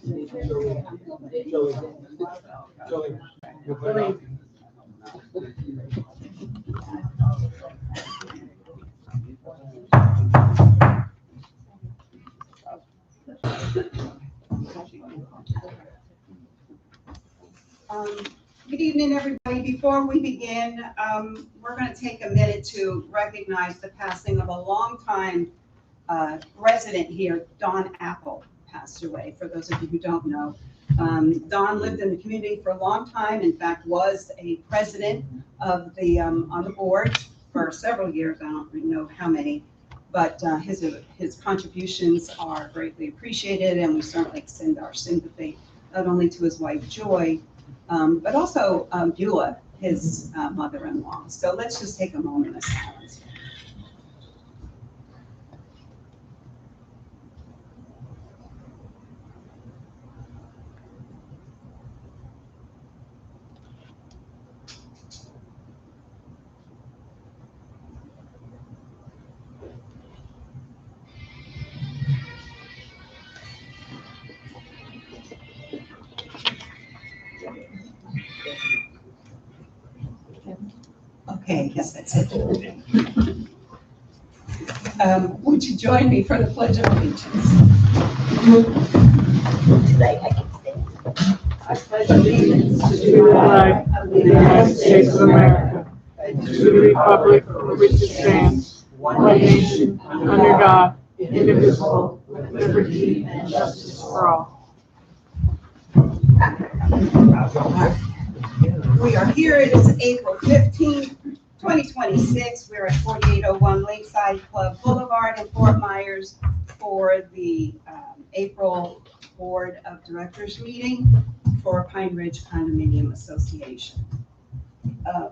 Good evening, everybody. Before we begin, we're going to take a minute to recognize the passing of a longtime resident here. Don Apple passed away, for those of you who don't know. Don lived in the community for a long time, in fact, was a president of the on the board for several years. I don't really know how many, but his contributions are greatly appreciated, and we certainly extend our sympathy not only to his wife, Joy, but also Beulah, his mother-in-law. So let's just take a moment of silence. Okay, yes, that's it. Would you join me for the Pledge of Allegiance? Today I can stand. I pledge allegiance To the flag of the United States of America, and to the republic for which it stands, one nation, under God, indivisible, with liberty and justice for all. We are here. It is April 15th, 2026. We're at 4801 Lakeside Club Boulevard in Fort Myers for the April Board of Directors meeting for Pine Ridge Condominium Association.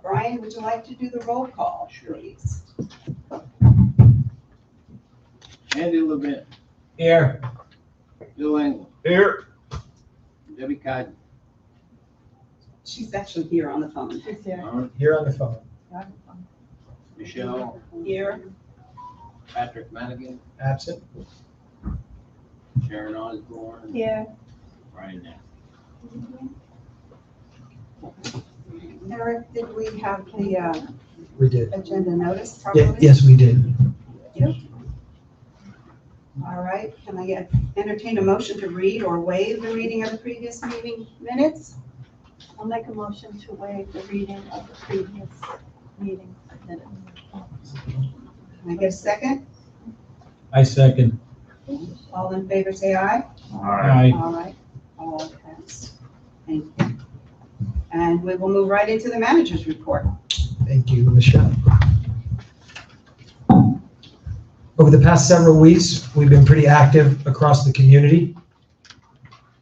Brian, would you like to do the roll call, please? Andy Levin. Here. Bill Engel. Here. Debbie Cotton. She's actually here on the phone. Here on the phone. Michelle. Here. Patrick Manigan. Absent. Sharon Osborne. Here. Brian Knapp. Eric, did we have the We did. agenda notice properly? Yes, we did. Yep. All right, can I entertain a motion to read or waive the reading of the previous meeting minutes? I'll make a motion to waive the reading of the previous meeting minutes. Can I get a second? I second. All in favor, say aye. Aye. All right, all passed. Thank you. And we will move right into the manager's report. Thank you, Michelle. Over the past several weeks, we've been pretty active across the community.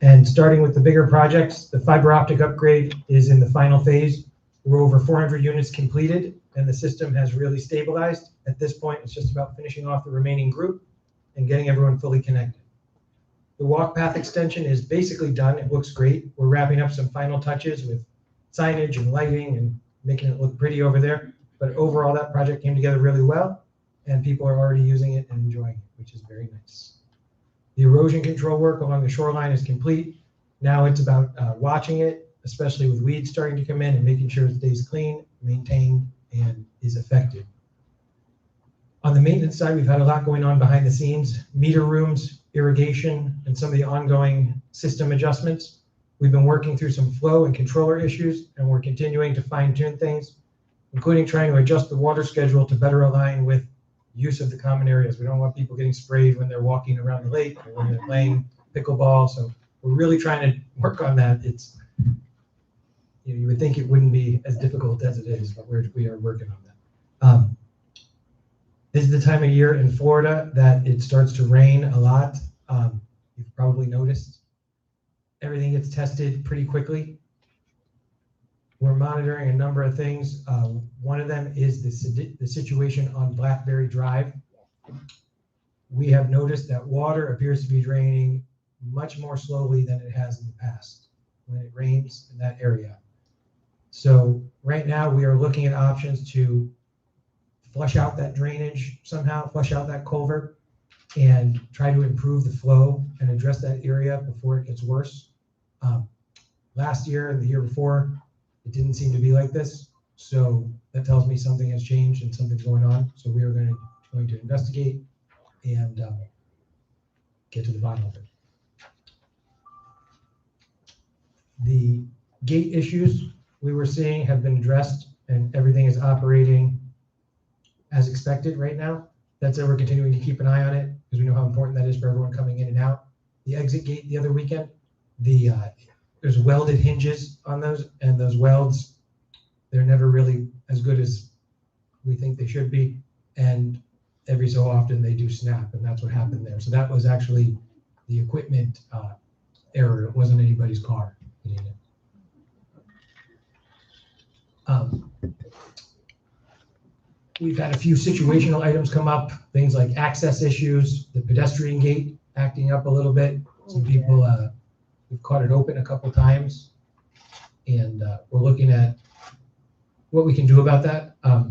And starting with the bigger projects, the fiber optic upgrade is in the final phase. We're over 400 units completed, and the system has really stabilized. At this point, it's just about finishing off the remaining group and getting everyone fully connected. The walk path extension is basically done. It looks great. We're wrapping up some final touches with signage and lighting and making it look pretty over there. But overall, that project came together really well, and people are already using it and enjoying it, which is very nice. The erosion control work along the shoreline is complete. Now it's about watching it, especially with weeds starting to come in, and making sure it stays clean, maintained, and is effective. On the maintenance side, we've had a lot going on behind the scenes: meter rooms, irrigation, and some of the ongoing system adjustments. We've been working through some flow and controller issues, and we're continuing to fine-tune things, including trying to adjust the water schedule to better align with use of the common areas. We don't want people getting sprayed when they're walking around the lake or when they're playing pickleball. So we're really trying to work on that. It's, you would think it wouldn't be as difficult as it is, but we are working on that. This is the time of year in Florida that it starts to rain a lot. You've probably noticed everything gets tested pretty quickly. We're monitoring a number of things. One of them is the situation on Blackberry Drive. We have noticed that water appears to be draining much more slowly than it has in the past when it rains in that area. So right now we are looking at options to flush out that drainage somehow, flush out that culvert. and try to improve the flow and address that area before it gets worse. Last year and the year before, it didn't seem to be like this. So that tells me something has changed and something's going on. So we are going to investigate and get to the bottom of it. The gate issues we were seeing have been addressed and everything is operating as expected right now. That said, we're continuing to keep an eye on it because we know how important that is for everyone coming in and out. The exit gate the other weekend, there's welded hinges on those, and those welds, they're never really as good as we think they should be. And every so often they do snap, and that's what happened there. So that was actually the equipment error. It wasn't anybody's car hitting it. We've had a few situational items come up, things like access issues, the pedestrian gate acting up a little bit. Some people, we've caught it open a couple times, and we're looking at what we can do about that. I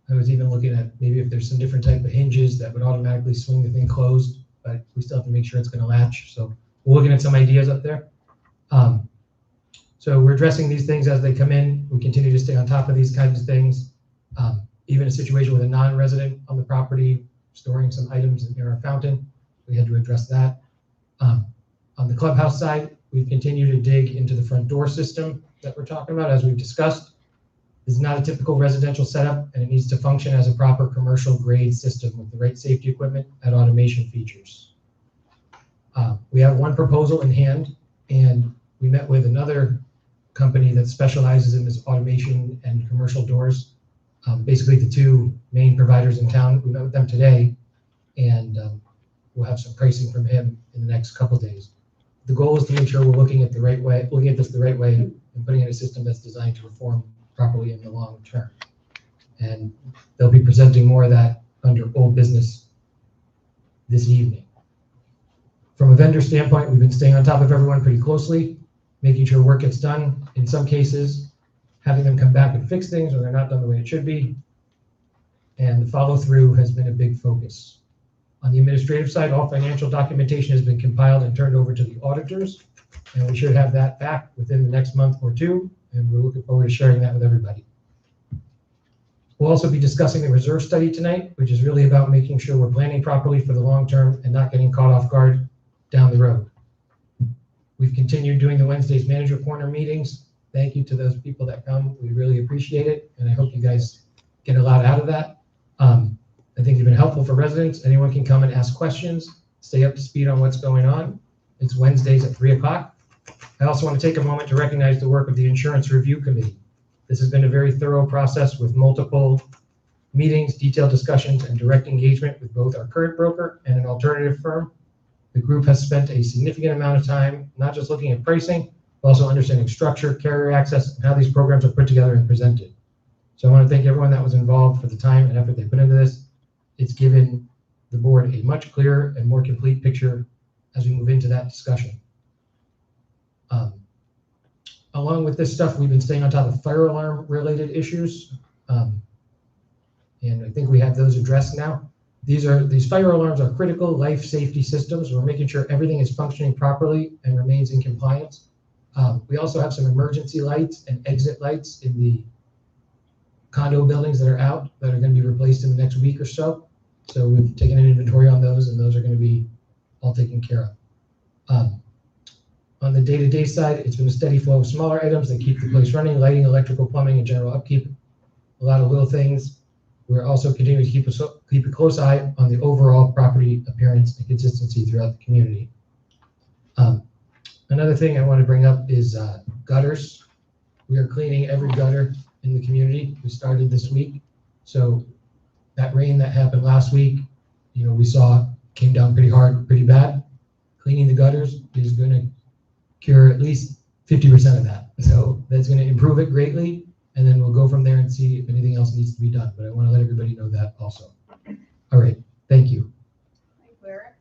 was even looking at maybe if there's some different type of hinges that would automatically swing the thing closed, but we still have to make sure it's going to latch. So we're looking at some ideas up there. So we're addressing these things as they come in. We continue to stay on top of these kinds of things. Even a situation with a non-resident on the property storing some items near our fountain, we had to address that. On the clubhouse side, we've continued to dig into the front door system that we're talking about, as we've discussed. This is not a typical residential setup, and it needs to function as a proper commercial grade system with the right safety equipment and automation features. We have one proposal in hand, and we met with another company that specializes in this automation and commercial doors. Basically the two main providers in town. We met with them today, and we'll have some pricing from him in the next couple days. The goal is to make sure we're looking at this the right way and putting in a system that's designed to perform properly in the long term. And they'll be presenting more of that under old business this evening. From a vendor standpoint, we've been staying on top of everyone pretty closely, making sure work gets done. In some cases, having them come back and fix things when they're not done the way it should be. And the follow-through has been a big focus. On the administrative side, all financial documentation has been compiled and turned over to the auditors, and we should have that back within the next month or two, and we're looking forward to sharing that with everybody. We'll also be discussing the reserve study tonight, which is really about making sure we're planning properly for the long term and not getting caught off guard down the road. We've continued doing the Wednesday's manager corner meetings. Thank you to those people that come. We really appreciate it, and I hope you guys get a lot out of that. I think you've been helpful for residents. Anyone can come and ask questions, stay up to speed on what's going on. It's Wednesdays at 3 o'clock. I also want to take a moment to recognize the work of the Insurance Review Committee. This has been a very thorough process with multiple meetings, detailed discussions, and direct engagement with both our current broker and an alternative firm. The group has spent a significant amount of time not just looking at pricing, but also understanding structure, carrier access, and how these programs are put together and presented. So I want to thank everyone that was involved for the time and effort they put into this. It's given the board a much clearer and more complete picture as we move into that discussion. Along with this stuff, we've been staying on top of fire alarm related issues. And I think we have those addressed now. These fire alarms are critical life safety systems. We're making sure everything is functioning properly and remains in compliance. We also have some emergency lights and exit lights in the condo buildings that are out that are going to be replaced in the next week or so. So we've taken an inventory on those, and those are going to be all taken care of. On the day-to-day side, it's been a steady flow of smaller items that keep the place running: lighting, electrical, plumbing, and general upkeep. A lot of little things. We're also continuing to keep a close eye on the overall property appearance and consistency throughout the community. Another thing I want to bring up is gutters. We are cleaning every gutter in the community. We started this week. So that rain that happened last week, we saw came down pretty hard, pretty bad. Cleaning the gutters is going to cure at least 50% of that. So that's going to improve it greatly. And then we'll go from there and see if anything else needs to be done. But I want to let everybody know that also. All right. Thank you. Thank you, Eric.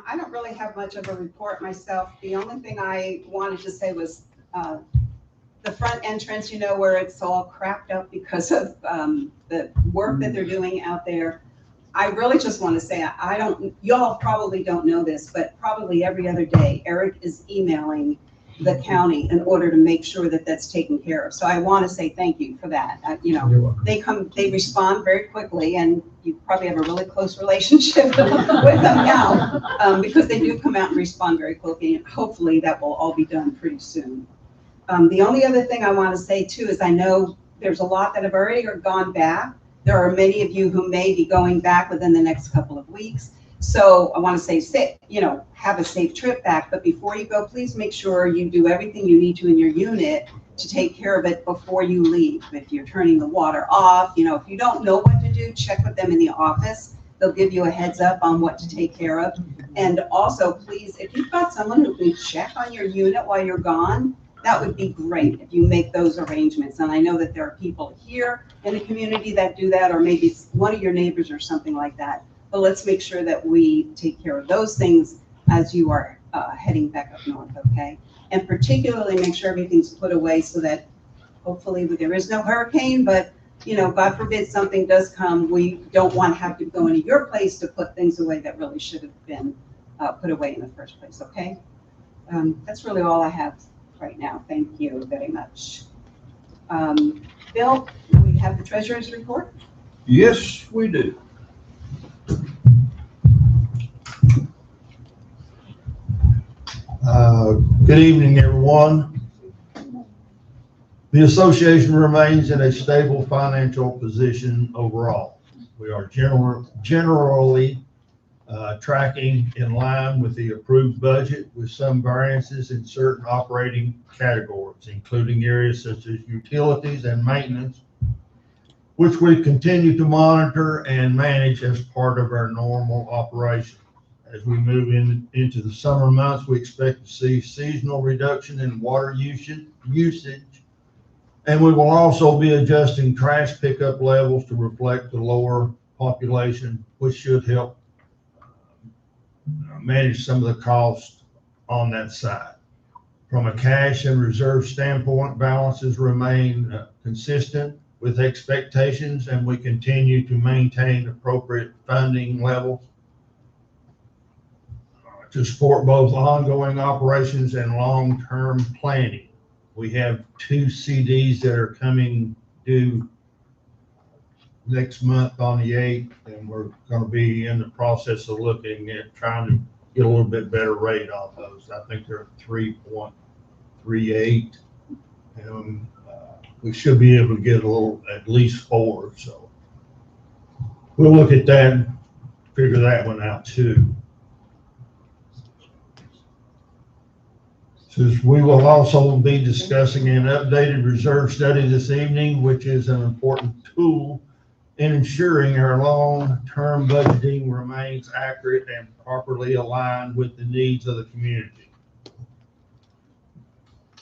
I don't really have much of a report myself. The only thing I wanted to say was the front entrance, where it's all cracked up because of the work that they're doing out there. I really just want to say, I don't, y'all probably don't know this, but probably every other day, Eric is emailing the county in order to make sure that that's taken care of. So I want to say thank you for that. You know, You're welcome. they respond very quickly, and you probably have a really close relationship with them now, because they do come out and respond very quickly, and hopefully that will all be done pretty soon. The only other thing I want to say too is I know there's a lot that have already gone back. There are many of you who may be going back within the next couple of weeks. So I want to say, you know, have a safe trip back, but before you go, please make sure you do everything you need to in your unit to take care of it before you leave. If you're turning the water off, you know, if you don't know what to do, check with them in the office. They'll give you a heads up on what to take care of. And also, please, if you've got someone who can check on your unit while you're gone, that would be great if you make those arrangements. And I know that there are people here in the community that do that, or maybe it's one of your neighbors or something like that. But let's make sure that we take care of those things as you are heading back up north, okay? And particularly make sure everything's put away so that hopefully there is no hurricane, but you know, God forbid something does come, we don't want to have to go into your place to put things away that really should have been put away in the first place, okay? That's really all I have right now. Thank you very much. Bill, we have the treasurer's report. Yes, we do. Good evening, everyone. The association remains in a stable financial position overall. We are generally tracking in line with the approved budget, with some variances in certain operating categories, including areas such as utilities and maintenance, which we continue to monitor and manage as part of our normal operation. As we move into the summer months, we expect to see seasonal reduction in water usage, and we will also be adjusting trash pickup levels to reflect the lower population, which should help manage some of the costs on that side. From a cash and reserve standpoint, balances remain consistent with expectations, and we continue to maintain appropriate funding levels to support both ongoing operations and long-term planning. We have 2 CDs that are coming due next month on the 8th, and we're going to be in the process of looking at trying to get a little bit better rate on those. I think they're 3.38, and we should be able to get at least 4. So we'll look at that and figure that one out too. Since we will also be discussing an updated reserve study this evening, which is an important tool in ensuring our long-term budgeting remains accurate and properly aligned with the needs of the community.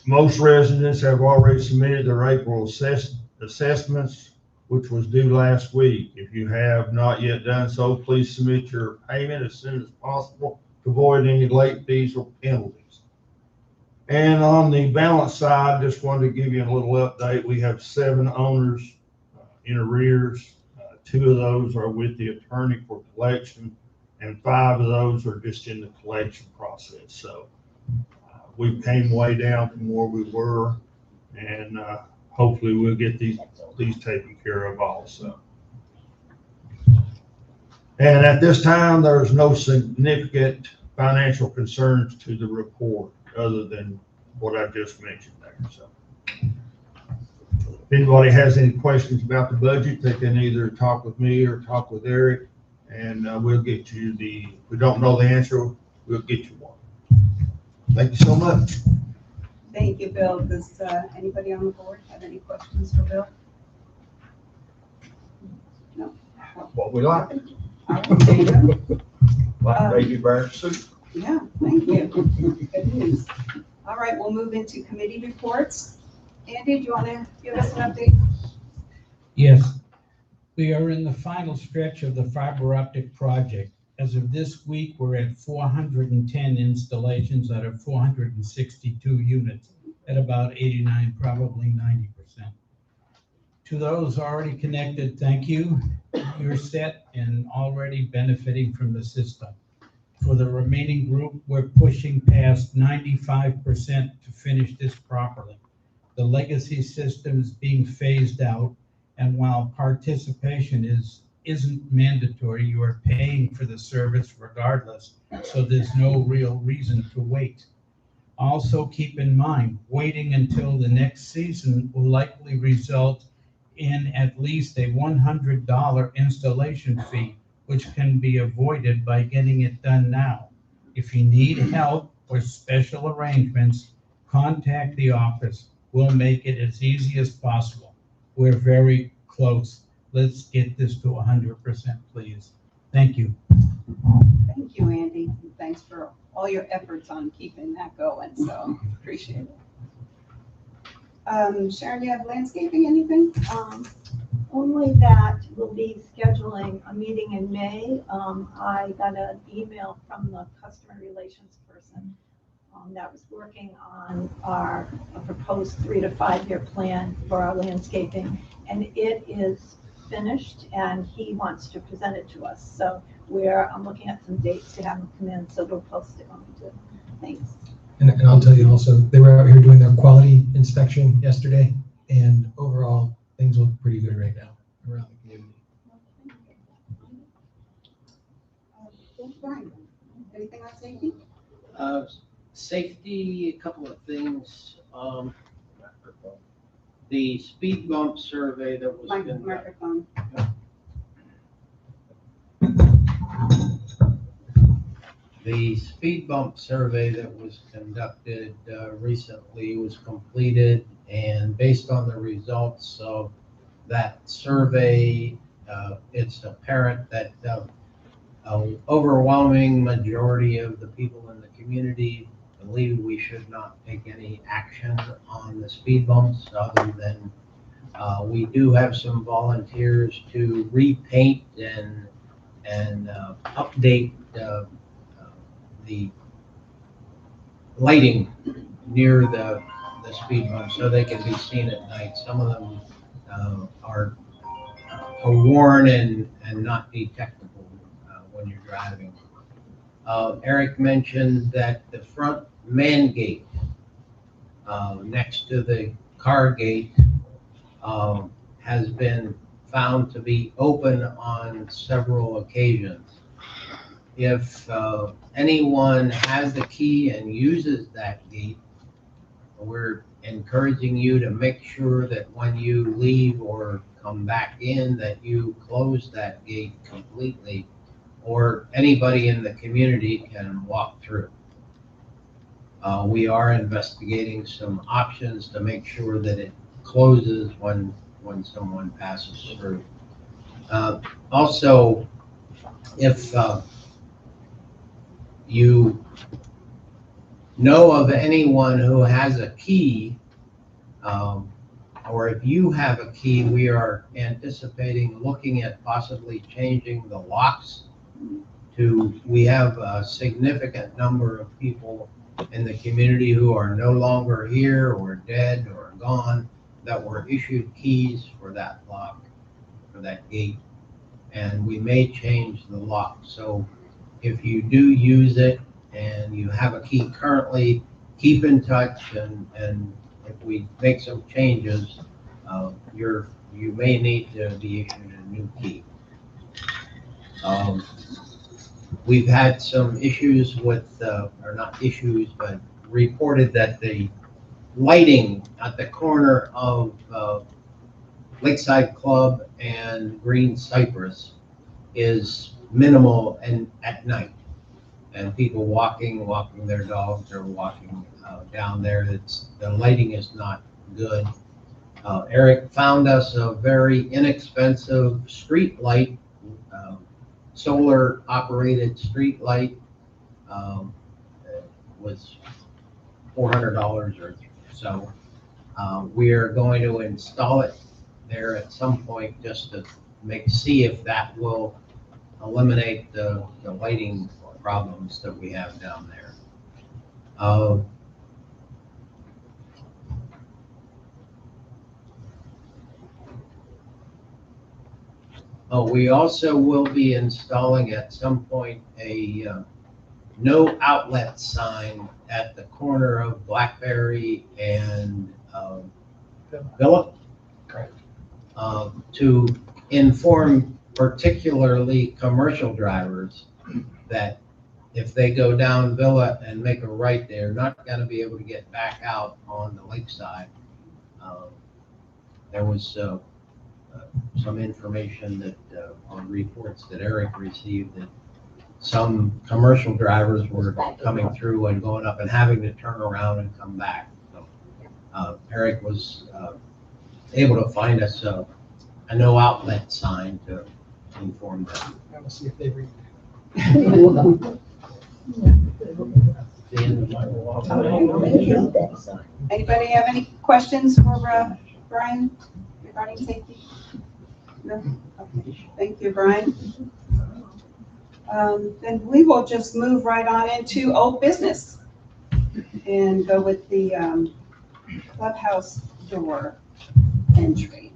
Most residents have already submitted their April assessments, which was due last week. If you have not yet done so, please submit your payment as soon as possible to avoid any late fees or penalties. And on the balance side, just wanted to give you a little update. We have 7 owners in arrears. 2 of those are with the attorney for collection, and 5 of those are just in the collection process. So we came way down from where we were, and hopefully we'll get these taken care of also. And at this time, there's no significant financial concerns to the report other than what I just mentioned there. So if anybody has any questions about the budget, they can either talk with me or talk with Eric, and we'll get you if we don't know the answer, we'll get you one. Thank you so much. Thank you, Bill. Does anybody on the board have any questions for Bill? No? What we like. All right, there you go. Like baby bear soup. Yeah, thank you. Good news. All right, we'll move into committee reports. Andy, do you want to give us an update? Yes, we are in the final stretch of the fiber optic project. As of this week, we're at 410 installations out of 462 units at about 89, probably 90%. To those already connected, thank you. You're set and already benefiting from the system. For the remaining group, we're pushing past 95% to finish this properly. The legacy system is being phased out, and while participation isn't mandatory, you are paying for the service regardless, so there's no real reason to wait. Also, keep in mind, waiting until the next season will likely result in at least a $100 installation fee, which can be avoided by getting it done now. If you need help or special arrangements, contact the office. We'll make it as easy as possible. We're very close. Let's get this to 100%, please. Thank you. Thank you, Andy. And thanks for all your efforts on keeping that going, so appreciate it. Sharon, you have landscaping, anything? Only that we'll be scheduling a meeting in May. I got an email from the customer relations person that was working on our proposed 3 to 5 year plan for our landscaping, and it is finished, and he wants to present it to us. So I'm looking at some dates to have him come in, so we'll post it when we do. Thanks. And I'll tell you also, they were out here doing their quality inspection yesterday, and overall, things look pretty good right now around the community. Brian, anything on safety? Safety, a couple of things. The speed bump survey that was conducted. Microphone. The speed bump survey that was conducted recently was completed, and based on the results of that survey, it's apparent that an overwhelming majority of the people in the community believe we should not take any action on the speed bumps other than we do have some volunteers to repaint and update the lighting near the speed bumps so they can be seen at night. Some of them are worn and not detectable when you're driving. Eric mentioned that the front man gate next to the car gate has been found to be open on several occasions. If anyone has the key and uses that gate, we're encouraging you to make sure that when you leave or come back in, that you close that gate completely, or anybody in the community can walk through. We are investigating some options to make sure that it closes when someone passes through. Also, if you know of anyone who has a key, or if you have a key, we are anticipating looking at possibly changing the locks we have a significant number of people in the community who are no longer here or dead or gone that were issued keys for that lock, for that gate, and we may change the lock. So if you do use it and you have a key currently, keep in touch, and if we make some changes, you may need to be issued a new key. We've had some issues with, or not issues, but reported that the lighting at the corner of Lakeside Club and Green Cypress is minimal and at night. And people walking their dogs or walking down there, the lighting is not good. Eric found us a very inexpensive street light, solar operated street light, was $400 or so. We are going to install it there at some point just to see if that will eliminate the lighting problems that we have down there. Oh, we also will be installing at some point a no outlet sign at the corner of Blackberry and Villa. To inform particularly commercial drivers that if they go down Villa and make a right, they're not gonna be able to get back out on the lakeside. There was some information that on reports that Eric received that some commercial drivers were coming through and going up and having to turn around and come back. So Eric was able to find us a no outlet sign to inform them. I will see if they read. The end of my walk. Anybody have any questions for Brian regarding safety? No? Okay, thank you, Brian. Then we will just move right on into old business and go with the clubhouse door entry.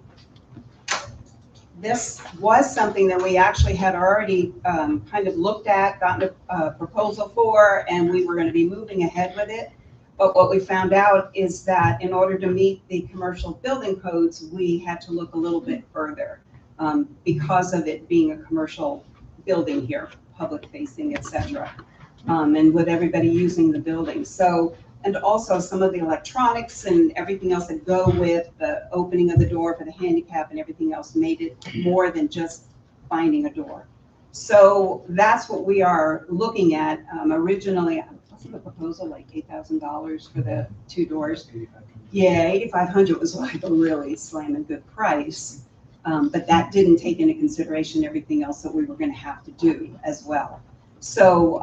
This was something that we actually had already kind of looked at, gotten a proposal for, and we were going to be moving ahead with it. But what we found out is that in order to meet the commercial building codes, we had to look a little bit further because of it being a commercial building here, public facing, et cetera, and with everybody using the building. So, and also some of the electronics and everything else that go with the opening of the door for the handicap and everything else made it more than just finding a door. So that's what we are looking at. Originally, wasn't the proposal like $8,000 for the 2 doors? Yeah, $8,500 was like a really slamming good price. But that didn't take into consideration everything else that we were going to have to do as well. So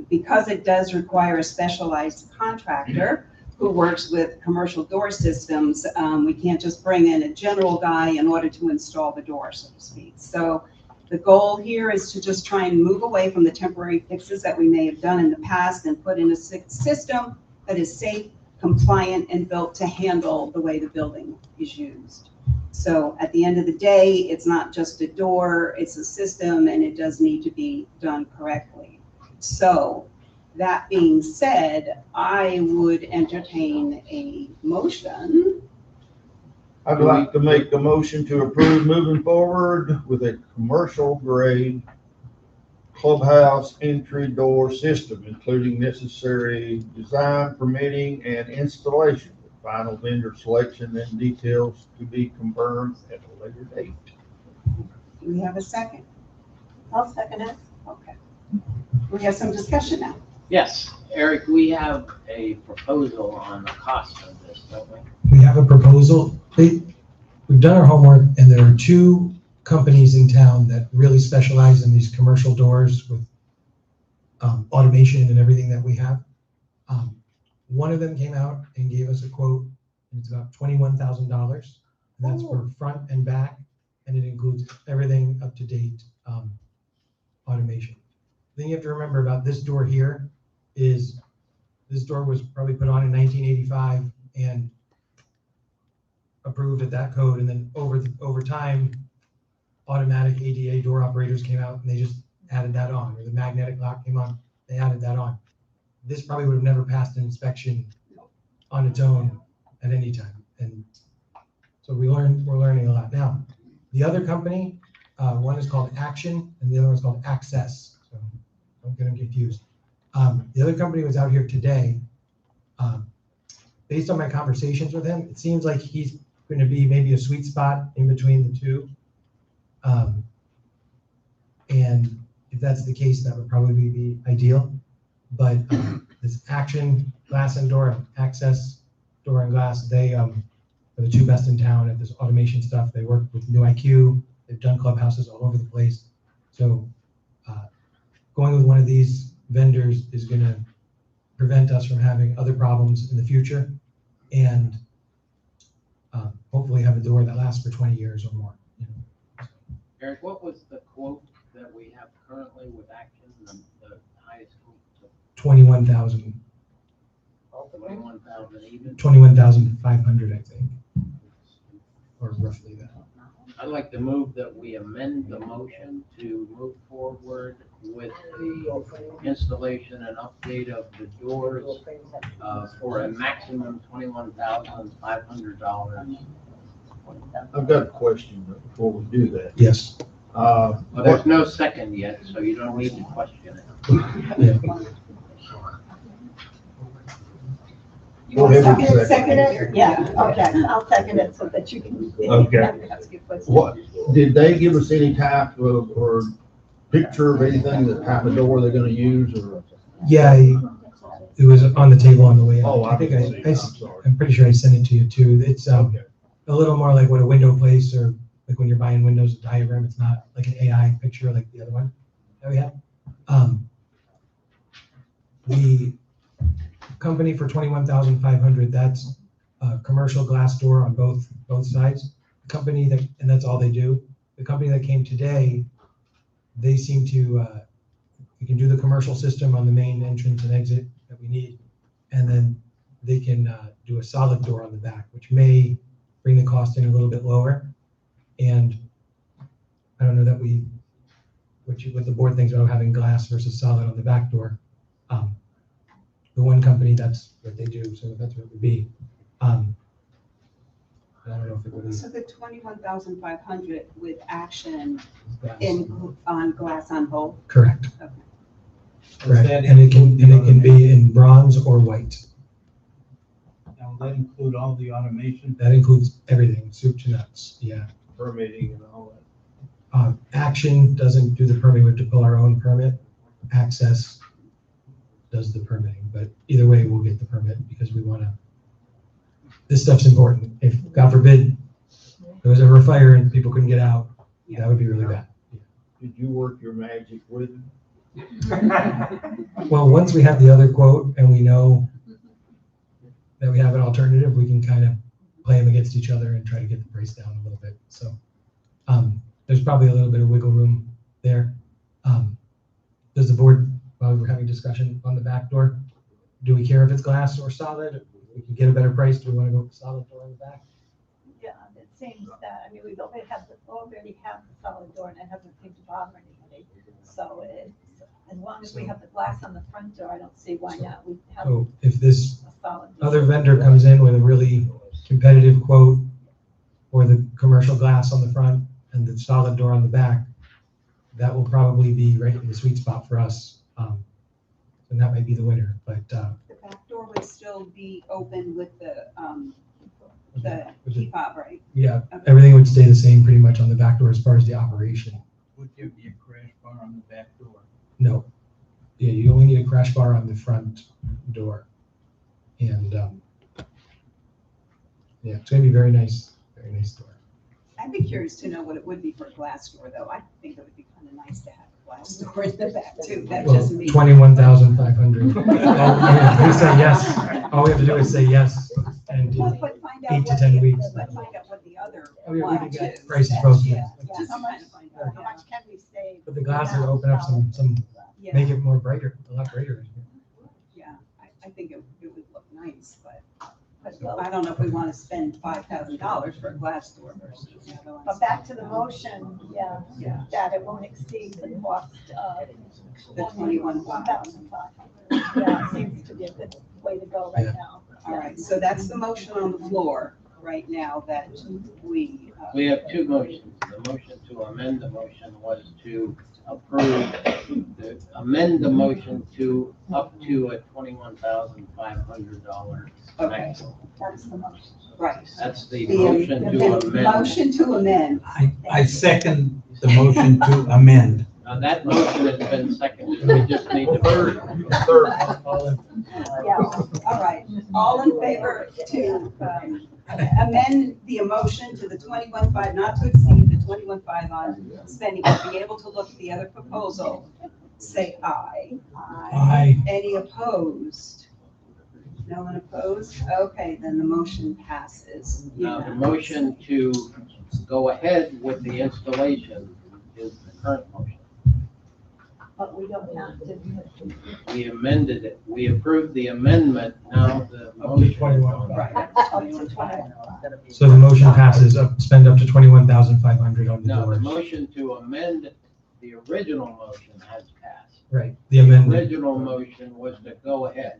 because it does require a specialized contractor who works with commercial door systems, we can't just bring in a general guy in order to install the door, so to speak. So the goal here is to just try and move away from the temporary fixes that we may have done in the past and put in a system that is safe, compliant, and built to handle the way the building is used. So at the end of the day, it's not just a door, it's a system, and it does need to be done correctly. So that being said, I would entertain a motion. I'd like to make a motion to approve moving forward with a commercial grade clubhouse entry door system, including necessary design, permitting, and installation. Final vendor selection and details to be confirmed at a later date. Do we have a second? I'll second it. Okay. We have some discussion now. Yes, Eric, we have a proposal on the cost of this, don't we? We have a proposal. We've done our homework, and there are 2 companies in town that really specialize in these commercial doors with automation and everything that we have. One of them came out and gave us a quote, and it's about $21,000. And that's for front and back, and it includes everything up to date automation. The thing you have to remember about this door here is this door was probably put on in 1985 and approved at that code, and then over time, automatic ADA door operators came out and they just added that on, or the magnetic lock came on, they added that on. This probably would have never passed an inspection on its own at any time. And so we're learning a lot. Now, the other company, one is called Action and the other one is called Access. So don't get them confused. The other company was out here today. Based on my conversations with him, it seems like he's going to be maybe a sweet spot in between the 2. And if that's the case, that would probably be ideal. But this Action Glass and Door and Access Door and Glass, they are the 2 best in town at this automation stuff. They work with New IQ. They've done clubhouses all over the place. So going with one of these vendors is going to prevent us from having other problems in the future, and hopefully have a door that lasts for 20 years or more. You know. Eric, what was the quote that we have currently with Action, the highest quote? 21,000. 21,000 even? 21,500, I think, or roughly that. I'd like to move that we amend the motion to move forward with the installation and update of the doors for a maximum $21,500. I've got a question before we do that. Yes. Well, there's no second yet, so you don't need to question it. Go ahead with the Second it? Yeah, okay, I'll second it so that you can. Okay. Ask your question. What, did they give us any type of, or picture of anything, the type of door they're gonna use, or? Yeah, it was on the table on the way out. Oh, I think didn't see it. I'm sorry. I'm pretty sure I sent it to you too. It's Okay. a little more like what a window place, or like when you're buying windows, a diagram. It's not like an AI picture like the other one that we have. The company for 21,500, that's a commercial glass door on both sides. The company that, and that's all they do. The company that came today, they seem to, you can do the commercial system on the main entrance and exit that we need. And then they can do a solid door on the back, which may bring the cost in a little bit lower. And I don't know that what the board thinks about having glass versus solid on the back door. The one company, that's what they do, so that's what it would be. I don't know if it would be So the 21,500 with action glass. on glass on both? Correct. Okay. Correct. Does that And it can include be in bronze or white. Now, that include all the automation, That includes everything, soup to nuts. Yeah. permitting and all that? Action doesn't do the permit. We have to pull our own permit. Access does the permitting, but either way, we'll get the permit because we want to. This stuff's important. If, God forbid, there was ever a fire and people couldn't get out, that would be really bad. Did you work your magic with them? Well, once we have the other quote and we know that we have an alternative, we can kind of play them against each other and try to get the price down a little bit. So there's probably a little bit of wiggle room there. Does the board, while we're having discussion on the back door, do we care if it's glass or solid? If we can get a better price, do we want to go with solid door on the back? Yeah, it seems that, I mean, we already have the solid door and it hasn't seemed to bother anybody. So it's, as long as we have the glass on the front door, I don't see why not. We have a So if this solid door. other vendor comes in with a really competitive quote for the commercial glass on the front and the solid door on the back, that will probably be right in the sweet spot for us. And that might be the winner, but The back door would still be open with the key fob, right? yeah, everything would stay the same pretty much on the back door as far as the operation. Would there be a crash bar on the back door? No. Yeah, you only need a crash bar on the front door. And yeah, it's gonna be very nice door. I'd be curious to know what it would be for a glass door, though. I think it would be kind of nice to have a glass door in the back too. That's Well, just me. 21,500. We say yes. All we have to do is say yes. And Well, but find out 8 to what 10 the- weeks. But find out what the other Oh, yeah, we one can get is. prices both. Yeah, Yeah, just how to much, kind of find out. how much can we save? But the glass would open up some, Yeah, make it more brighter, a lot brighter. yeah, I think it would look nice, but But I don't know if we want to spend $5,000 for a glass door versus the other one. But back to the motion, yeah, Yeah. that it won't exceed the cost of The 21,500. Yeah, it seems to be a good way to go right Yeah. now. All right, so that's the motion on the floor right now that we. We have two motions. The motion to amend the motion was to approve, amend the motion to up to a $21,500 Okay. maximum. That's the motion. Right. That's the The motion to amend. motion to amend. I second the motion to amend. Now, that motion has been seconded. We just need to. Yeah. All right, all in favor to amend the motion to the 21.5, not to exceed the 21.5 on spending, but be able to look at the other proposal, say aye. Aye. Any opposed? No one opposed? Okay, then the motion passes. Now, the motion to go ahead with the installation is the current motion. but we don't have to. We amended it. We approved the amendment. Now the motion. 21. Up to 21. So the motion passes up, spend up to 21,500 on the No, the doors. motion to amend the original motion has passed. Right, the amendment. Original motion was to go ahead.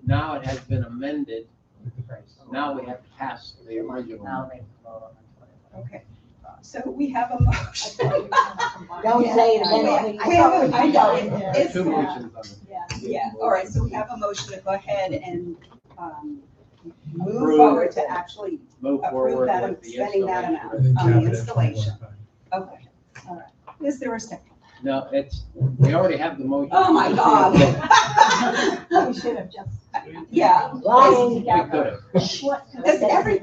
Now it has been amended. With the price. Now we have to pass the original. Okay, so we have a motion. Don't say it again. I know. Is Two there- motions on it. Yeah, all right, so we have a motion to go ahead and move Approve. forward to actually Move approve forward that, with the spending that installation. amount And then on cap the it at installation. 21,500. Okay, all right. Is there a second? No, we already have the motion. Oh, my God. We should have just. Yeah. Lying. We could have. Does every-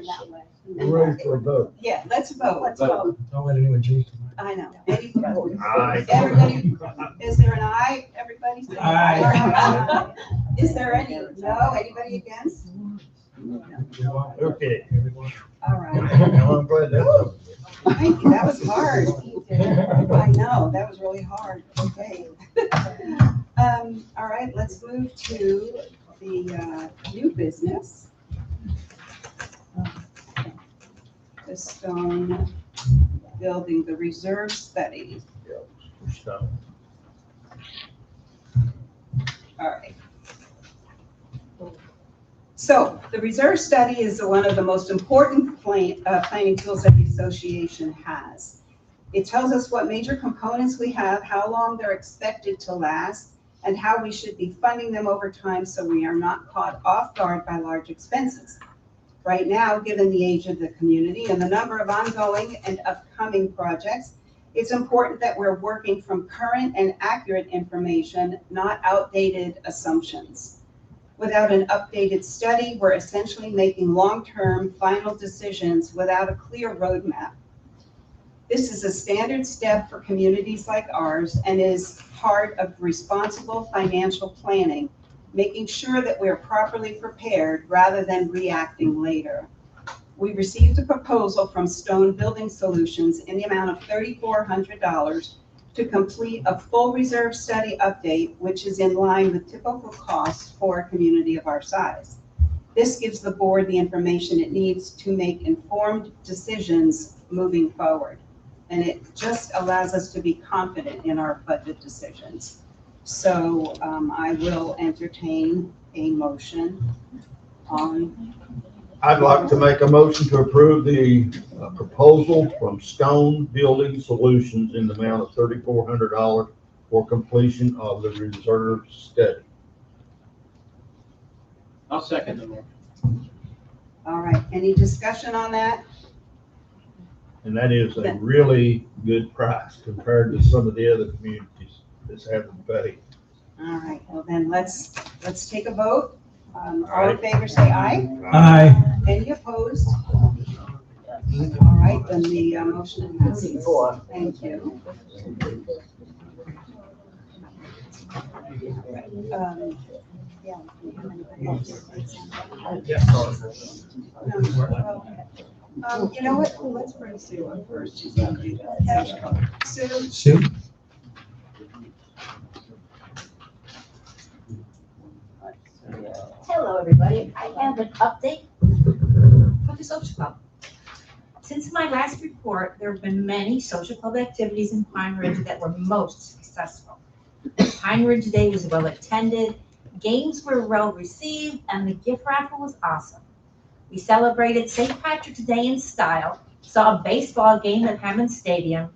We're ready for a vote. Yeah, let's vote. Let's But- vote. Don't let anyone change their mind. I know. Any- Aye. Everybody, is there an aye? Everybody say Aye. Is there any, no, anybody against? Okay. All right. Well, I'm glad that's over. Thank you, that was hard. I know, that was really hard. Okay. All right, let's move to the new business. The stone building, the reserve study. All right. So the reserve study is one of the most important planning tools that the association has. It tells us what major components we have, how long they're expected to last, and how we should be funding them over time so we are not caught off guard by large expenses. Right now, given the age of the community and the number of ongoing and upcoming projects, it's important that we're working from current and accurate information, not outdated assumptions. Without an updated study, we're essentially making long-term final decisions without a clear roadmap. This is a standard step for communities like ours and is part of responsible financial planning, making sure that we're properly prepared rather than reacting later. We received a proposal from Stone Building Solutions in the amount of $3,400 to complete a full reserve study update, which is in line with typical costs for a community of our size. This gives the board the information it needs to make informed decisions moving forward. And it just allows us to be confident in our budget decisions. So I will entertain a motion on. I'd like to make a motion to approve the proposal from Stone Building Solutions in the amount of $3,400 for completion of the reserve study. I'll second the motion. All right, any discussion on that? And that is a really good price compared to some of the other communities that's having to pay. All right, well then let's take a vote. All in favor, say aye. Aye. Any opposed? All right, then the motion passes. Thank you. Yeah. You know what, let's bring Sue up first. She's gonna do that. Sue? Sue? Hello, everybody. I have an update for the social club. Since my last report, there have been many social club activities in Pine Ridge that were most successful. Pine Ridge Day was well attended, games were well received, and the gift raffle was awesome. We celebrated St. Patrick's Day in style, saw a baseball game at Hammond Stadium,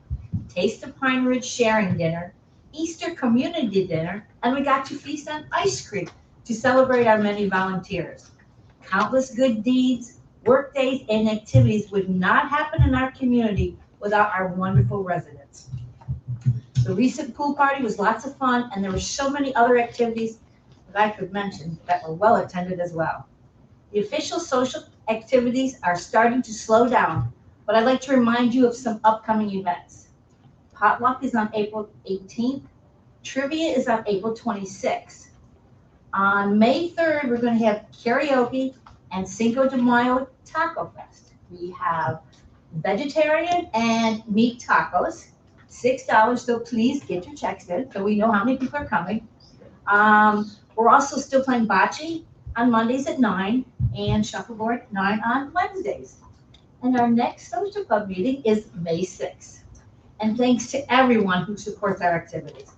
Taste of Pine Ridge sharing dinner, Easter community dinner, and we got to feast on ice cream to celebrate our many volunteers. Countless good deeds, work days, and activities would not happen in our community without our wonderful residents. The recent pool party was lots of fun, and there were so many other activities that I could mention that were well attended as well. The official social activities are starting to slow down, but I'd like to remind you of some upcoming events. Potluck is on April 18th. Trivia is on April 26th. On May 3rd, we're going to have karaoke and Cinco de Mayo Taco Fest. We have vegetarian and meat tacos, $6, so please get your checks in, so we know how many people are coming. We're also still playing bocce on Mondays at 9 and shuffleboard at 9 on Wednesdays. And our next social club meeting is May 6th. And thanks to everyone who supports our activities.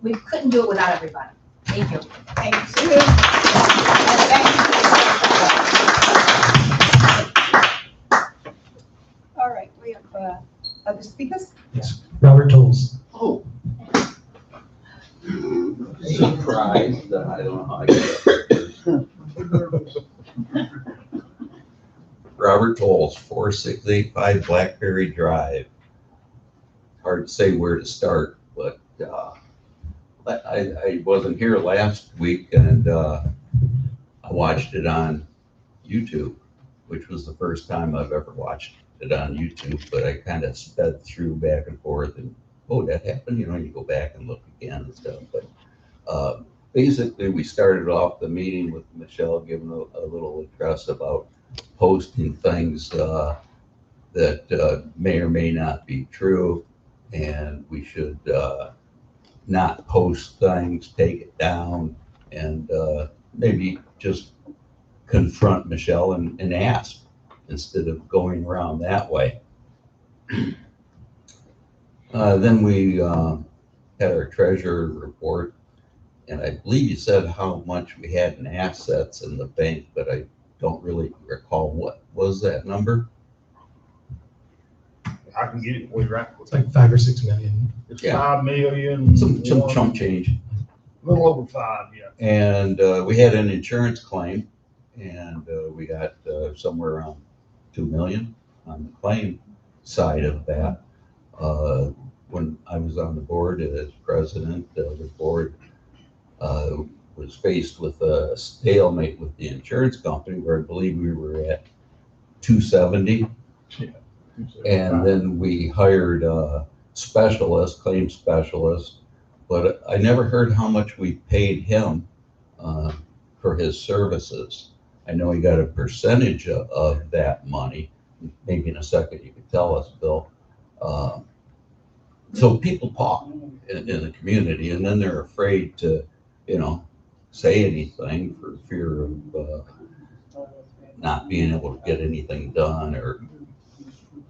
We couldn't do it without everybody. Thank you. Thank you. And thank you. All right, we have other speakers? Yes, Robert Tolles. Oh. Surprised that I don't know how I get it. Robert Tolles, 4685 Blackberry Drive. Hard to say where to start, but I wasn't here last week and I watched it on YouTube, which was the first time I've ever watched it on YouTube, but I kind of sped through back and forth and, oh, that happened, you know, you go back and look again and stuff. But basically, we started off the meeting with Michelle giving a little address about posting things that may or may not be true, and we should not post things, take it down, and maybe just confront Michelle and ask instead of going around that way. Then we had our treasurer report, and I believe you said how much we had in assets in the bank, but I don't really recall what was that number. I can get it for you right quick. It's like 5 or 6 million. It's Yeah. 5 million. Some chump change. A little over 5, yeah. And we had an insurance claim, and we got somewhere around 2 million on the claim side of that. When I was on the board as president, the board was faced with a stalemate with the insurance company where I believe we were at 270. And then we hired a specialist, claim specialist, but I never heard how much we paid him for his services. I know he got a percentage of that money. Maybe in a second you could tell us, Bill. So people talk in the community, and then they're afraid to, you know, say anything for fear of not being able to get anything done, or,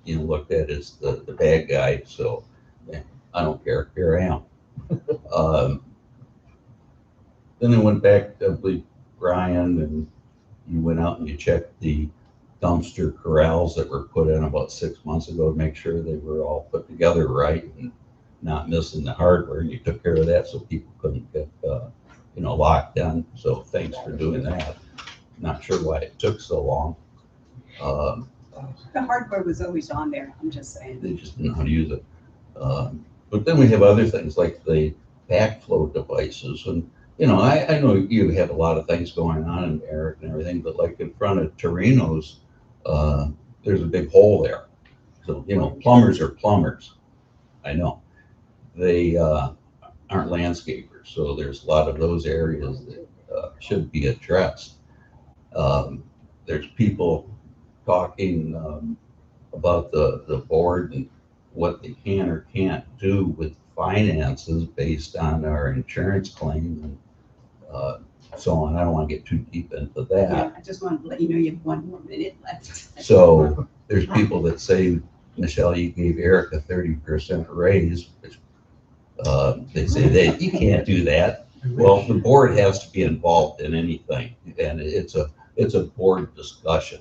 you know, looked at as the bad guy. So yeah, I don't care. Here I am. Then I went back to, I believe, Brian, and you went out and you checked the dumpster corrals that were put in about 6 months ago to make sure they were all put together right and not missing the hardware. And you took care of that so people couldn't get, you know, locked in. So thanks for doing that. Not sure why it took so long. The hardware was always on there, I'm just saying. They just didn't know how to use it. But then we have other things like the backflow devices. And, you know, I know you have a lot of things going on in Eric and everything, but like in front of Torino's, there's a big hole there. So, you know, plumbers are plumbers. I know. They aren't landscapers. So there's a lot of those areas that should be addressed. There's people talking about the board and what they can or can't do with finances based on our insurance claim and so on. I don't want to get too deep into that. Yeah, I just wanted to let you know you have 1 more minute left. So there's people that say, Michelle, you gave Eric a 30% raise. Which, they say that you can't do that. Well, the board has to be involved in anything, and it's a board discussion.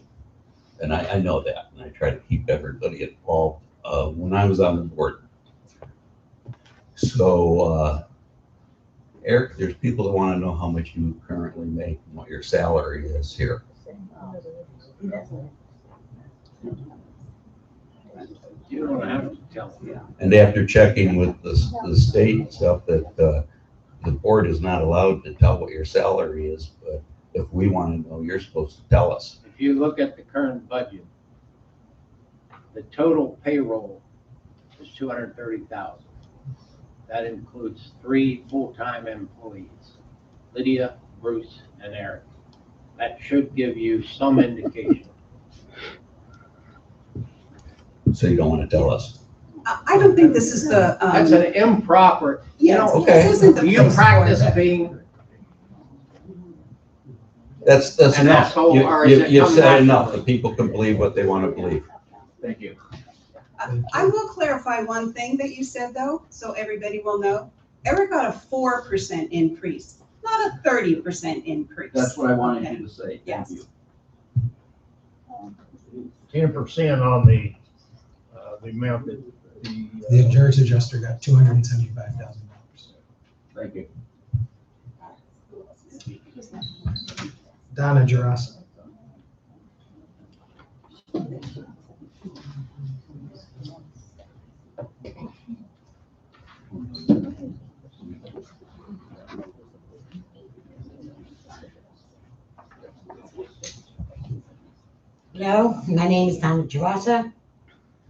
And I know that, and I try to keep everybody involved when I was on the board. So, Eric, there's people that want to know how much you currently make and what your salary is here. You don't have to tell them. And after checking with the state and stuff, that the board is not allowed to tell what your salary is, but if we want to know, you're supposed to tell us. If you look at the current budget, the total payroll is 230,000. That includes 3 full-time employees, Lydia, Bruce, and Eric. That should give you some indication. So you don't want to tell us. I don't think this is the, That's an improper, yeah, know, okay. this isn't the do you place for practice it. being, That's And enough. that's all, or is it You've come said enough, naturally? that people can believe what they want to believe. Thank you. I will clarify one thing that you said though, so everybody will know. Eric got a 4% increase, not a 30% increase. That's what I wanted Okay. you to say. Thank Yes. you. 10% on the amount that The insurance adjuster got $275,000. Thank you. Donna Jarasa. Hello, my name is Donna Jarasa.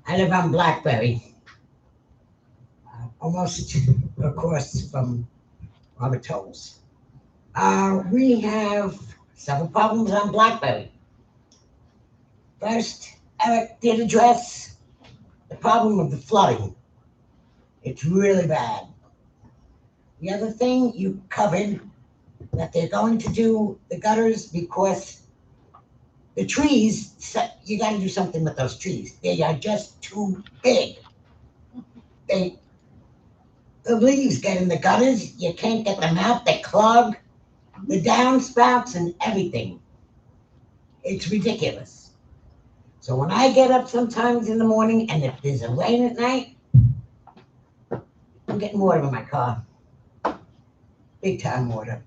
I live on Blackberry, almost across from Robert Toll's. We have several problems on Blackberry. First, Eric did address the problem of the flooding. It's really bad. The other thing you covered, that they're going to do the gutters because the trees, you gotta do something with those trees. They are just too big. The leaves get in the gutters, you can't get them out, they clog the downspouts and everything. It's ridiculous. So when I get up sometimes in the morning and if there's a rain at night, I'm getting water in my car. Big time water.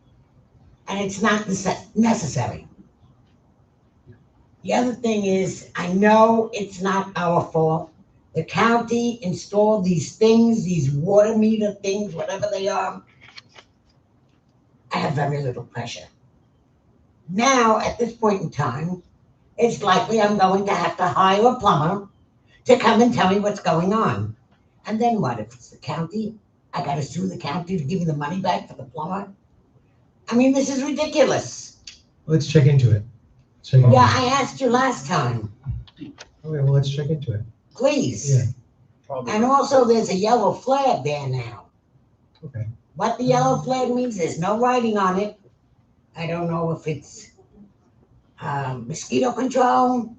And it's not necessary. The other thing is, I know it's not our fault. The county installed these things, these water meter things, whatever they are. I have very little pressure. Now, at this point in time, it's likely I'm going to have to hire a plumber to come and tell me what's going on. And then what? If it's the county, I gotta sue the county to give me the money back for the plumber? I mean, this is ridiculous. Let's check into it. Check into Yeah, it. I asked you last time. Okay, well, let's check into it. Please. Yeah. And also, there's a yellow flag there now. Okay. What the yellow flag means, there's no writing on it. I don't know if it's mosquito control.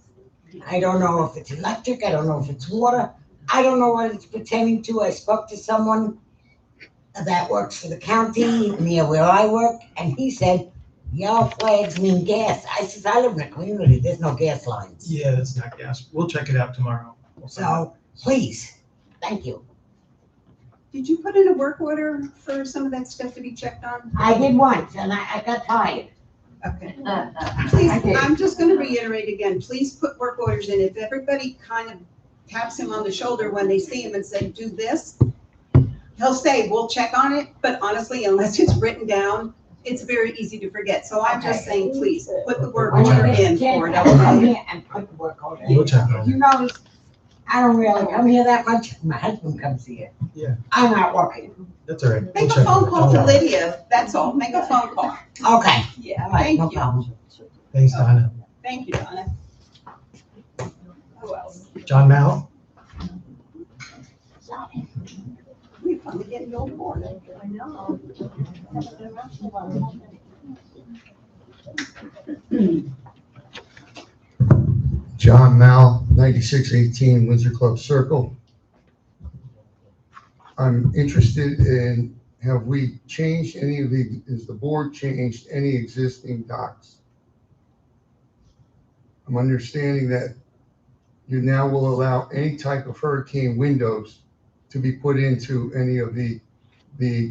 I don't know if it's electric. I don't know if it's water. I don't know what it's pertaining to. I spoke to someone that works for the county near where I work, and he said, yellow flags mean gas. I said, I live in a community. There's no gas lines. Yeah, that's not gas. We'll check it out tomorrow. So, please, thank you. Did you put in a work order for some of that stuff to be checked on? I did once, and I got tired. Okay. I Please, did. I'm just gonna reiterate again, please put work orders in. If everybody kind of taps him on the shoulder when they see him and say, do this, he'll say, we'll check on it, but honestly, unless it's written down, it's very easy to forget. So I'm just Okay. saying, please, put the work When you order get in a chance, for it, I will come okay? here and put the work order in. We'll check on You it. notice, I don't really come here that much. My husband comes here. Yeah. I'm not working. That's all right. We'll Make a check on phone it. call Don't to worry. Lydia, that's all. Make a phone call. Okay. Yeah, All right, thank no you. problem. Thanks, Donna. Thank you, Donna. Who else? John Mal? We finally getting old board. I know. John Mal, 9618 Windsor Club Circle. I'm interested in, have we changed any of the, has the board changed any existing docks? I'm understanding that you now will allow any type of hurricane windows to be put into any of the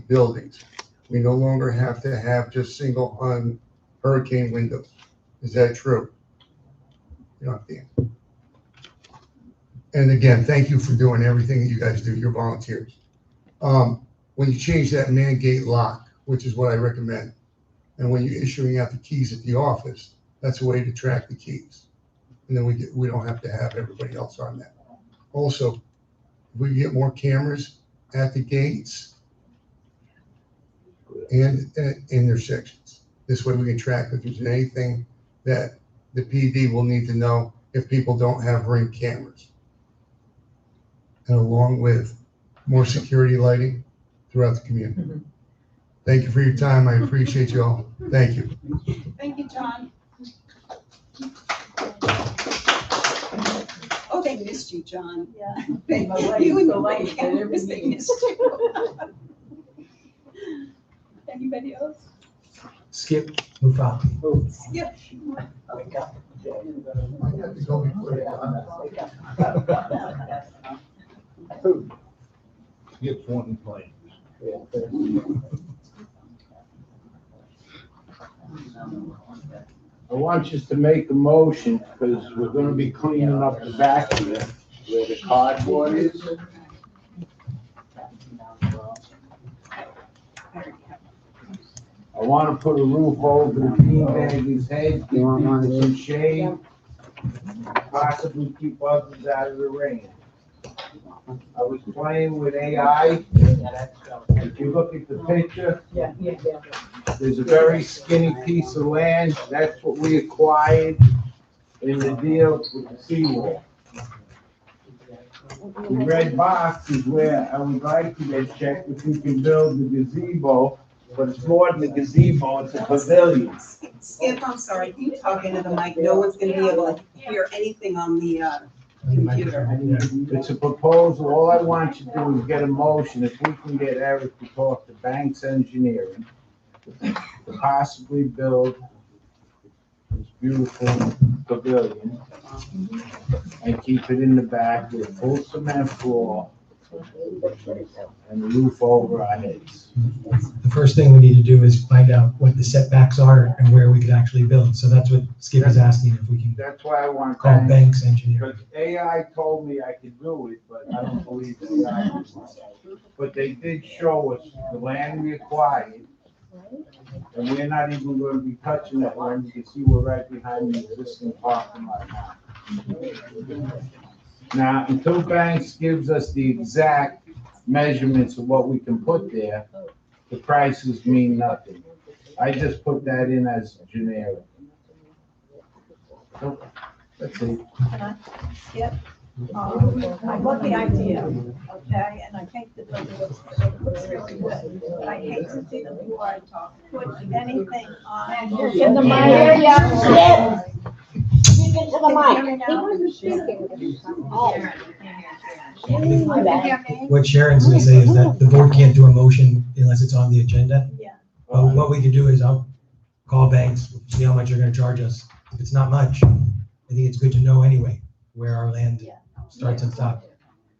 buildings. We no longer have to have just single hung hurricane windows. Is that true? You don't have to answer. And again, thank you for doing everything that you guys do. You're volunteers. When you change that man gate lock, which is what I recommend, and when you're issuing out the keys at the office, that's a way to track the keys. And then we don't have to have everybody else on that. Also, if we get more cameras at the gates and intersections. This way we can track if there's anything that the PD will need to know if people don't have Ring cameras. and along with more security lighting throughout the community. Thank you for your time. I appreciate you all. Thank you. Thank you, John. Oh, they missed you, John. Yeah. You and the lady cameras, they missed you. Anybody else? Skip, move on. Yep. Get one plane. I want you to make a motion, because we're gonna be cleaning up the back here, where the cardboard is. I wanna put a roof over the beanbag's head, give people some shade, possibly keep others out of the rain. I was playing with AI. If you look at the picture, there's a very skinny piece of land. That's what we acquired in the deal with the seawall. The red box is where I would like to get checked if we can build the gazebo, but it's more than a gazebo, it's a pavilion. Skip, I'm sorry, can you talk into the mic? No one's gonna be able to hear anything on the computer. It's a proposal. All I want you to do is get a motion, if we can get Eric to talk to Banks Engineering to possibly build this beautiful pavilion and keep it in the back with a full cement floor and a roof over our heads. The first thing we need to do is find out what the setbacks are and where we could actually build. So that's what Skip is asking, if we can That's why I want call Banks Engineering. Because AI told me I could do it, but I don't believe AI. But they did show us the land we acquired, and we're not even going to be touching that land. You can see we're right behind the existing parking lot now. Now, until Banks gives us the exact measurements of what we can put there, the prices mean nothing. I just put that in as generic. So, that's it. Yep. I love the idea, okay, and I think the building looks really good. But I hate to see the board put anything on. In the mic. Yeah. Speak into the mic. He wasn't speaking. What Sharon's gonna say is that the board can't do a motion unless it's on the agenda. Yeah. But what we can do is I'll call Banks, see how much they're gonna charge us. If it's not much, I think it's good to know anyway where our land starts and stops.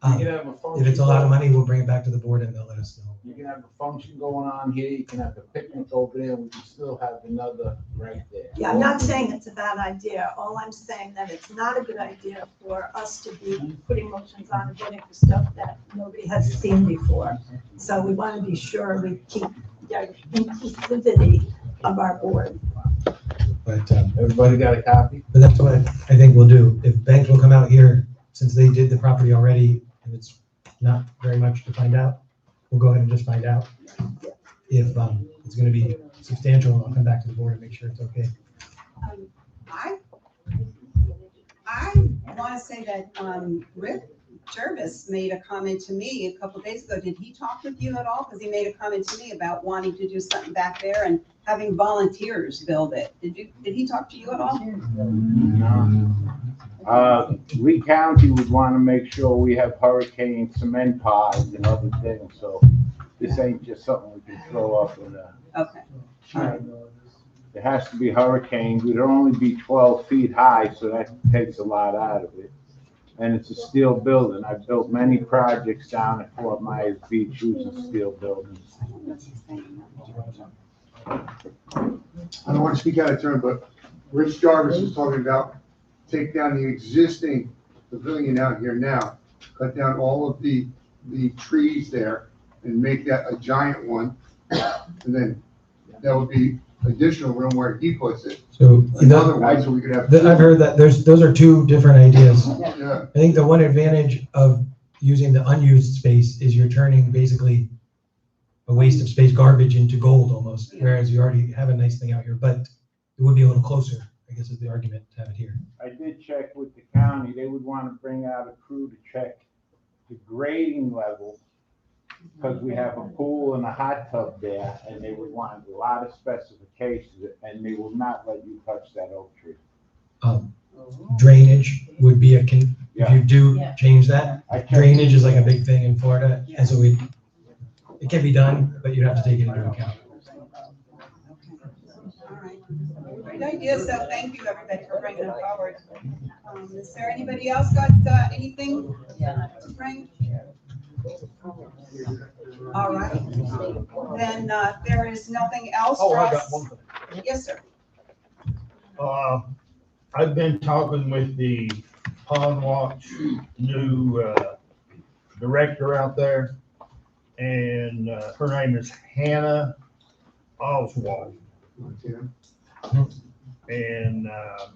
You can have a function. If it's a lot of money, we'll bring it back to the board and they'll let us know. You can have a function going on here, you can have a picnic over there, we can still have another right there. Yeah, I'm not saying it's a bad idea. All I'm saying that it's not a good idea for us to be putting motions on and voting for stuff that nobody has seen before. So we want to be sure we keep the inclusivity of our board. But, Everybody got a copy? but that's what I think we'll do. If Banks will come out here, since they did the property already, and it's not very much to find out, we'll go ahead and just find out. If it's gonna be substantial, I'll come back to the board and make sure it's okay. I want to say that Rick Jervis made a comment to me a couple days ago. Did he talk with you at all? Because he made a comment to me about wanting to do something back there and having volunteers build it. Did he talk to you at all? No. Lee County would want to make sure we have hurricane cement pods and other things, so this ain't just something we can throw up in a. Okay, all right. It has to be hurricane, it'd only be 12 feet high, so that takes a lot out of it. And it's a steel building. I've built many projects down at Fort Myers Beach using steel buildings. I don't want to speak out of turn, but Rich Jarvis is talking about take down the existing pavilion out here now, cut down all of the trees there and make that a giant one. And then that would be additional room where he puts it. So Another one, so we could have. I've heard that those are two different ideas. Yeah. I think the one advantage of using the unused space is you're turning basically a waste of space garbage into gold almost, whereas you already have a nice thing out here, but it would be a little closer, I guess is the argument to have it here. I did check with the county. They would want to bring out a crew to check the grading level, because we have a pool and a hot tub there, and they would want a lot of specifications, and they will not let you touch that oak tree. Drainage would be if you do Yeah. change that. I checked- Drainage is like a big thing in Florida, and so it can be done, but you have to take it into account. All right. Great idea, so thank you, everybody, for bringing it forward. Is there anybody else got anything to bring? All right, then there is nothing else Oh, for I got us. one thing. Yes, sir. I've been talking with the Pond Watch new director out there, and her name is Hannah Oswald. And I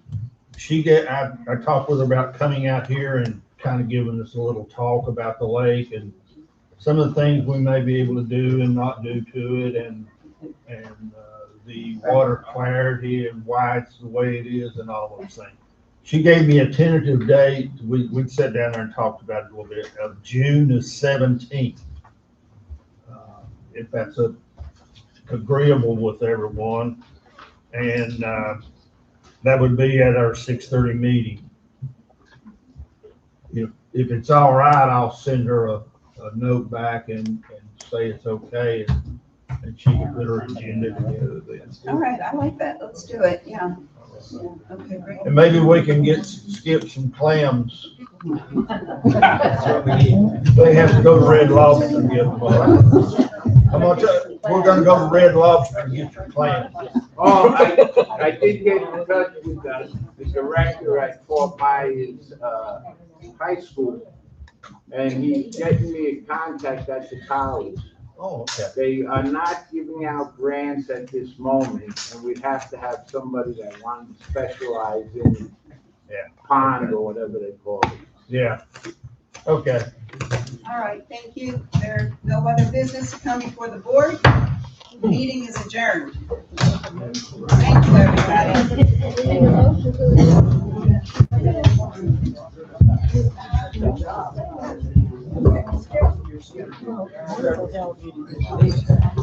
talked with her about coming out here and kind of giving us a little talk about the lake and some of the things we may be able to do and not do to it, and the water clarity and why it's the way it is and all those things. She gave me a tentative date. We'd sat down there and talked about it a little bit, of June the 17th. If that's agreeable with everyone. And that would be at our 6:30 meeting. If it's all right, I'll send her a note back and say it's okay, and she can put her agenda together then. All right, I like that. Let's do it, yeah. Okay, great. And maybe we can skip some clams. That's what we need. They have to go to Red Lobster and get them. We're gonna go to Red Lobster and get your clams. Oh, I did get in touch with the director at Fort Myers High School, and he's getting me a contact at the college. Oh, okay. They are not giving out grants at this moment, and we'd have to have somebody that wanted to specialize in pond or whatever they call it. Yeah. Okay. All right, thank you. There are no other business to come before the board. Meeting is adjourned. Thank you, everybody.